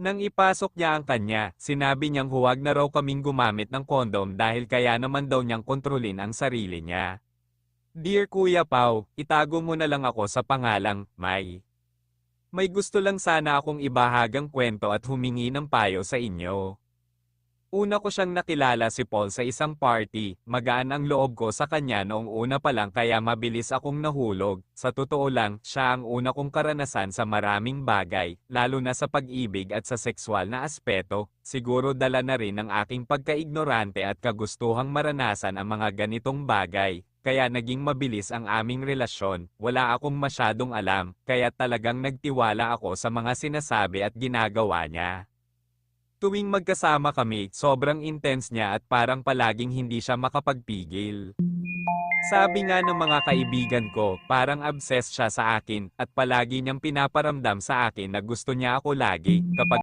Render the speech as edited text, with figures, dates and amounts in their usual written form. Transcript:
Nang ipasok niya ang kanya, sinabi niyang huwag na raw kaming gumamit ng kondom dahil kaya naman daw niyang kontrolin ang sarili niya. Dear Kuya Pao, itago mo na lang ako sa pangalang May. May gusto lang sana akong ibahagang kwento at humingi ng payo sa inyo. Una ko siyang nakilala si Paul sa isang party, magaan ang loob ko sa kanya noong una pa lang kaya mabilis akong nahulog. Sa totoo lang, siya ang una kong karanasan sa maraming bagay, lalo na sa pag-ibig at sa sexual na aspeto. Siguro dala na rin ng aking pagkaignorante at kagustuhang maranasan ang mga ganitong bagay. Kaya naging mabilis ang aming relasyon, wala akong masyadong alam, kaya talagang nagtiwala ako sa mga sinasabi at ginagawa niya. Tuwing magkasama kami, sobrang intense niya at parang palaging hindi siya makapagpigil. Sabi nga ng mga kaibigan ko, parang obsessed siya sa akin, at palagi niyang pinaparamdam sa akin na gusto niya ako lagi, kapag